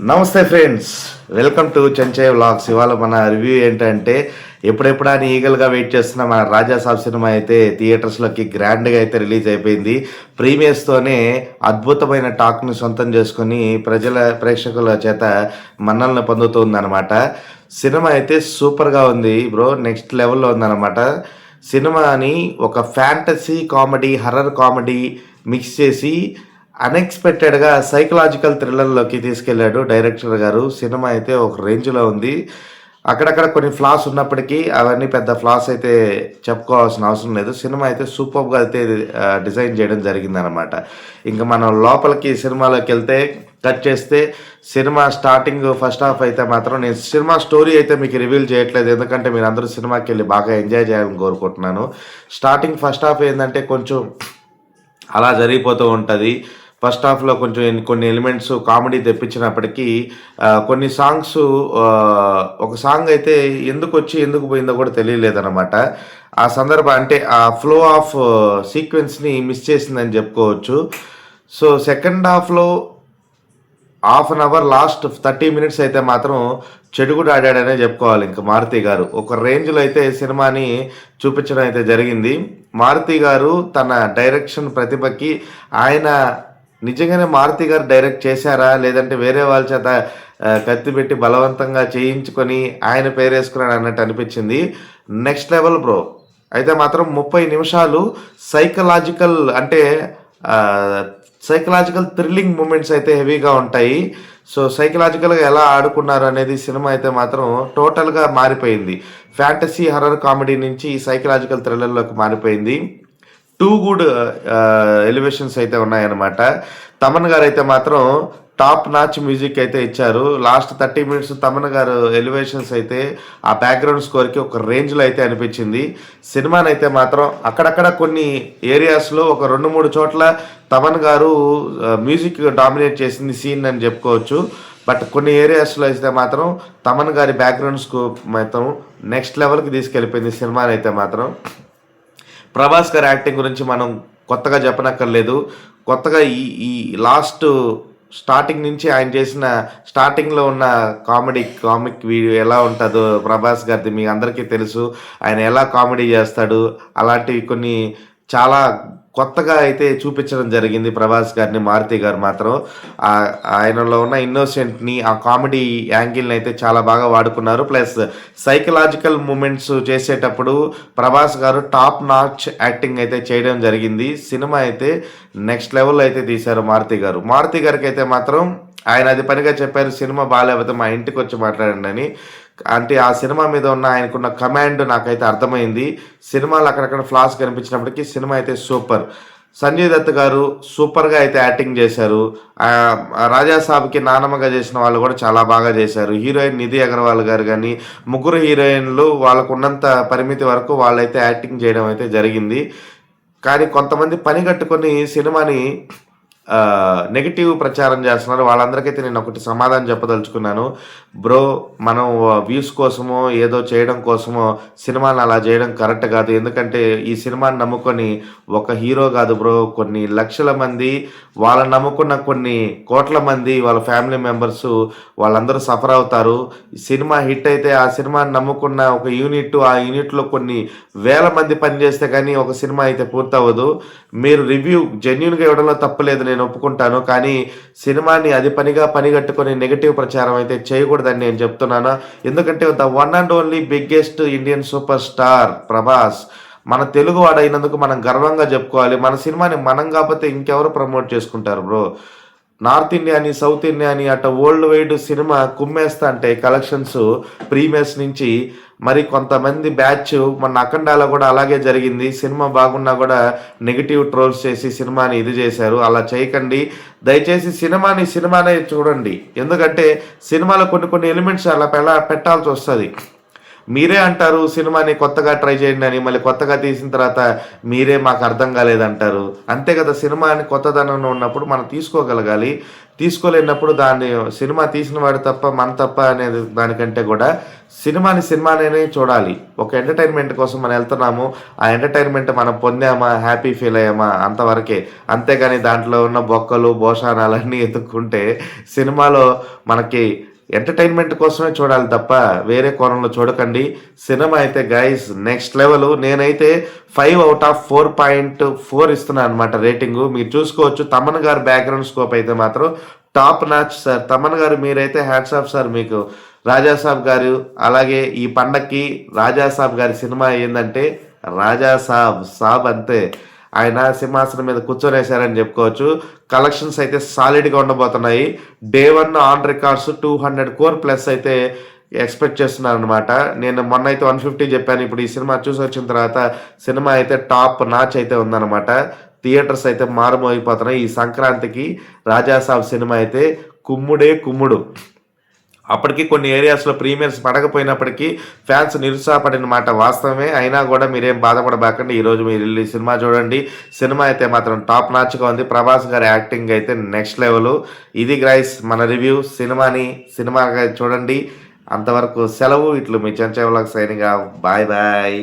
నమస్తే friends, welcome to Chenchaiah vlogs. ఇవాళ మన రివ్యూ ఏంటంటే ఎప్పుడెప్పుడా అని ఈగల్గా వెయిట్ చేస్తున్న మన రాజాసాబ్ సినిమా అయితే థియేటర్స్లోకి గ్రాండ్గా అయితే రిలీజ్ అయిపోయింది. ప్రీమియర్స్తోనే అద్భుతమైన టాక్ని సొంతం చేసుకొని ప్రేక్షకుల చేత మన్నలను పొందుతుందన్నమాట. సినిమా అయితే సూపర్గా ఉంది బ్రో, నెక్స్ట్ లెవెల్లో ఉందన్నమాట. సినిమాని ఒక fantasy comedy, horror comedy mix చేసి అన్ఎక్స్పెక్టెడ్గా సైకలాజికల్ థ్రిల్లర్లోకి తీసుకెళ్లాడు డైరెక్టర్ గారు. సినిమా అయితే ఒక రేంజ్లో ఉంది. అక్కడక్కడ కొన్ని ఫ్లాస్ ఉన్నప్పటికీ అవన్నీ పెద్ద ఫ్లాస్ అయితే చెప్పుకోవాల్సిన అవసరం లేదు. సినిమా అయితే సూపర్గా అయితే డిజైన్ చేయడం జరిగిందనమాట. ఇంకా మనం లోపలికి సినిమాలోకి వెళ్తే కట్ చేస్తే సినిమా స్టార్టింగ్ ఫస్ట్ హాఫ్ అయితే మాత్రం నేను సినిమా స్టోరీ అయితే మీకు రివీల్ చేయట్లేదు, ఎందుకంటే మీరు అందరూ సినిమాకి వెళ్ళి బాగా ఎంజాయ్ చేయాలని కోరుకుంటున్నాను. స్టార్టింగ్ ఫస్ట్ హాఫ్ ఏంటంటే కొంచెం అలా జరిగిపోతూ ఉంటుంది. ఫస్ట్ హాఫ్లో కొంచెం కొన్ని ఎలిమెంట్స్ కామెడీ తెప్పించినప్పటికీ కొన్ని సాంగ్స్, ఒక సాంగ్ అయితే ఎందుకు పోయిందో కూడా తెలియలేదన్నమాట. ఆ సందర్భం అంటే ఆ ఫ్లో ఆఫ్ సీక్వెన్స్ని మిస్ చేసిందని చెప్పుకోవచ్చు. సో సెకండ్ హాఫ్లో half an hour last 30 minutes అయితే మాత్రం చెడుగుడు ఆడాడనే చెప్పుకోవాలి. ఇంకా మారుతి గారు ఒక రేంజ్లో అయితే సినిమాని చూపించడం అయితే జరిగింది. మారుతి గారు తన డైరెక్షన్ ప్రతిభకి ఆయన నిజంగానే మారుతి గారు డైరెక్ట్ చేశారా, లేదంటే వేరే వాళ్ళ చేత కత్తి పెట్టి బలవంతంగా చేయించుకొని ఆయన పేరేసుకున్నాడు అన్నట్టు అనిపించింది. Next level bro. అయితే మాత్రం 30 నిమిషాలు సైకలాజికల్ థ్రిల్లింగ్ మూమెంట్స్ అయితే హెవీగా ఉంటాయి. సో సైకలాజికల్గా ఎలా ఆడుకున్నారు అనేది సినిమా అయితే మాత్రం టోటల్గా మారిపోయింది. ఫ్యాంటసీ హర్రర్ కామెడీ నుంచి సైకలాజికల్ థ్రిల్లర్లోకి మారిపోయింది. 2 గుడ్ ఎలివేషన్స్ అయితే ఉన్నాయన్నమాట. తమన్ గారు అయితే మాత్రం టాప్ నాచ్ మ్యూజిక్ అయితే ఇచ్చారు. లాస్ట్ 30 minutes తమన్ గారు ఎలివేషన్స్ అయితే ఆ బ్యాక్గ్రౌండ్ స్కోర్కి ఒక రేంజ్లో అయితే అనిపించింది. సినిమాని అయితే మాత్రం అక్కడక్కడ కొన్ని ఏరియాస్లో ఒక 2-3 చోట్ల తమన్ గారు మ్యూజిక్ డామినేట్ చేసింది సీన్ అని చెప్పుకోవచ్చు. బట్ కొన్ని ఏరియాస్లో అయితే మాత్రం తమన్ గారి బ్యాక్గ్రౌండ్ స్కోర్ మాత్రం నెక్స్ట్ లెవెల్కి తీసుకెళ్ళిపోయింది సినిమాని అయితే మాత్రం. ప్రభాస్ గారి యాక్టింగ్ గురించి మనం కొత్తగా చెప్పనక్కర్లేదు. కొత్తగా ఈ లాస్ట్ స్టార్టింగ్ నుంచి ఆయన చేసిన స్టార్టింగ్లో ఉన్న కామిక్ వీడియో ఎలా ఉంటుందో ప్రభాస్ గారిది మీ అందరికీ తెలుసు. ఆయన ఎలా కామెడీ చేస్తాడు, అలాంటివి కొన్ని చాలా కొత్తగా అయితే చూపించడం జరిగింది ప్రభాస్ గారిని. మారుతి గారు మాత్రం ఆయనలో ఉన్న ఇన్నోసెంట్ని, ఆ కామెడీ యాంగిల్ని అయితే చాలా బాగా వాడుకున్నారు. ప్లస్ సైకలాజికల్ మూమెంట్స్ చేసేటప్పుడు ప్రభాస్ గారు టాప్ నాచ్ యాక్టింగ్ అయితే చేయడం జరిగింది. సినిమా అయితే నెక్స్ట్ లెవెల్లో అయితే తీశారు మారుతి గారు. మారుతి గారికి అయితే మాత్రం ఆయన అది పనిగా చెప్పారు, సినిమా బాగాలేకపోతే మా ఇంటికి వచ్చి మాట్లాడండి అని. అంటే ఆ సినిమా మీద ఉన్న ఆయనకున్న కమాండ్ నాకైతే అర్థమైంది. సినిమాలు అక్కడక్కడ ఫ్లాస్ కనిపించినప్పటికీ సినిమా అయితే సూపర్. సంజయ్ దత్ గారు సూపర్గా అయితే యాక్టింగ్ చేశారు. రాజాసాబ్కి నానమ్మగా చేసిన వాళ్ళు కూడా చాలా బాగా చేశారు. హీరోయిన్ నిధి అగర్వాల్ గారు కానీ ముగ్గురు హీరోయిన్లు వాళ్ళకు ఉన్నంత పరిమితి వరకు వాళ్ళైతే యాక్టింగ్ చేయడం అయితే జరిగింది. కానీ కొంతమంది పని కట్టుకొని సినిమాని నెగిటివ్ ప్రచారం చేస్తున్నారు. వాళ్ళందరికైతే నేను ఒకటి సమాధానం చెప్పదలుచుకున్నాను. బ్రో, మనం వ్యూస్ కోసమో ఏదో చేయడం కోసమో సినిమాని అలా చేయడం కరెక్ట్ కాదు. ఎందుకంటే ఈ సినిమాని నమ్ముకొని ఒక హీరో కాదు బ్రో, కొన్ని లక్షల మంది, వాళ్ళని నమ్ముకున్న కొన్ని కోట్ల మంది వాళ్ళ ఫ్యామిలీ మెంబర్స్ వాళ్ళందరూ సఫర్ అవుతారు. సినిమా హిట్ అయితే ఆ సినిమాని నమ్ముకున్న ఒక యూనిట్, ఆ యూనిట్లో కొన్ని వేల మంది పనిచేస్తే కానీ ఒక సినిమా అయితే పూర్తవ్వదు. మీరు రివ్యూ జెన్యున్గా ఇవ్వడంలో తప్పులేదు, నేను ఒప్పుకుంటాను. కానీ సినిమాని అది పనిగట్టుకొని నెగిటివ్ ప్రచారం అయితే చేయకూడదని నేను చెప్తున్నాను. ఎందుకంటే the one and only biggest Indian super star Prabhas మన తెలుగు వాడైనందుకు మనం గర్వంగా చెప్పుకోవాలి. మన సినిమాని మనం కాకపోతే ఇంకెవరు ప్రమోట్ చేసుకుంటారు బ్రో. నార్త్ ఇండియా అని, సౌత్ ఇండియా అని అట్లా వరల్డ్ వైడ్ సినిమా కుమ్మేస్తా అంటే కలెక్షన్స్ ప్రీమియర్స్ నుంచి. మరి కొంతమంది బ్యాచ్ మన అఖండాలో కూడా అలాగే జరిగింది. సినిమా బాగున్నా కూడా నెగిటివ్ ట్రోల్స్ చేసి సినిమాని ఇది చేశారు. అలా చేయకండి దయచేసి. సినిమానే చూడండి. ఎందుకంటే సినిమాలో కొన్ని ఎలిమెంట్స్ అలా పెట్టాల్సి వస్తుంది. మీరే అంటారు సినిమాని కొత్తగా ట్రై చేయండి అని, మళ్ళీ కొత్తగా తీసిన తర్వాత మీరే మాకు అర్థం కాలేదంటారు. అంతే కదా, సినిమాని కొత్తదనంలో ఉన్నప్పుడు మనం తీసుకోగలగాలి. తీసుకోలేనప్పుడు దాన్ని సినిమా తీసిన వాడు తప్ప మన తప్ప అనేది దానికంటే కూడా సినిమానే చూడాలి. ఒక ఎంటర్టైన్మెంట్ కోసం మనం వెళ్తున్నాము, ఆ ఎంటర్టైన్మెంట్ మనం పొందామా, హ్యాపీ ఫీల్ అయ్యామా అంతవరకే. అంతేగాని దాంట్లో ఉన్న బొక్కలు భోషానాలన్నీ ఎత్తుక్కుంటే సినిమాలో మనకి ఎంటర్టైన్మెంట్ కోసమే చూడాలి తప్ప వేరే కోణంలో చూడకండి. సినిమా అయితే గైస్ నెక్స్ట్ లెవెల్. నేనైతే 5/4.4 ఇస్తున్నాను అనమాట రేటింగు. మీరు చూసుకోవచ్చు. తమన్ గారు బ్యాక్గ్రౌండ్ స్కోప్ అయితే మాత్రం టాప్ నాచ్ సార్. తమన్ గారు మీరైతే హ్యాట్స్ ఆఫ్ సార్ మీకు. రాజాసాబ్ గారు అలాగే ఈ పండక్కి రాజాసాబ్ గారి సినిమా ఏంటంటే సాబ్ అంతే. ఆయన సింహాసనం మీద కూర్చొనేశారని చెప్పుకోవచ్చు. కలెక్షన్స్ అయితే సాలిడ్గా ఉండబోతున్నాయి. Day 1 on records 200 crore plus అయితే ఎక్స్పెక్ట్ చేస్తున్నాను అనమాట. నేను మొన్న అయితే 150 చెప్పాను. ఇప్పుడు ఈ సినిమా చూసి వచ్చిన తర్వాత సినిమా అయితే టాప్ నాచ్ అయితే ఉందన్నమాట. థియేటర్స్ అయితే మారుమోగిపోతున్నాయి. ఈ సంక్రాంతికి రాజాసాబ్ సినిమా అయితే కుమ్ముడు. అప్పటికి కొన్ని ఏరియాస్లో ప్రీమియర్స్ పడకపోయినప్పటికీ ఫ్యాన్స్ నిరుత్సాహపడిన మాట వాస్తవమే. అయినా కూడా మీరేం బాధపడబాకండి. ఈరోజు మీరు వెళ్ళి సినిమా చూడండి. సినిమా అయితే మాత్రం టాప్ నాచ్గా ఉంది. ప్రభాస్ గారి యాక్టింగ్ అయితే నెక్స్ట్ లెవెల్. ఇది గ్రైస్ మన రివ్యూ. సినిమాగా చూడండి. అంతవరకు సెలవు. ఇట్లు మీ చెంచా వ్లాగ్స్ సైనింగ్ ఆఫ్. బాయ్.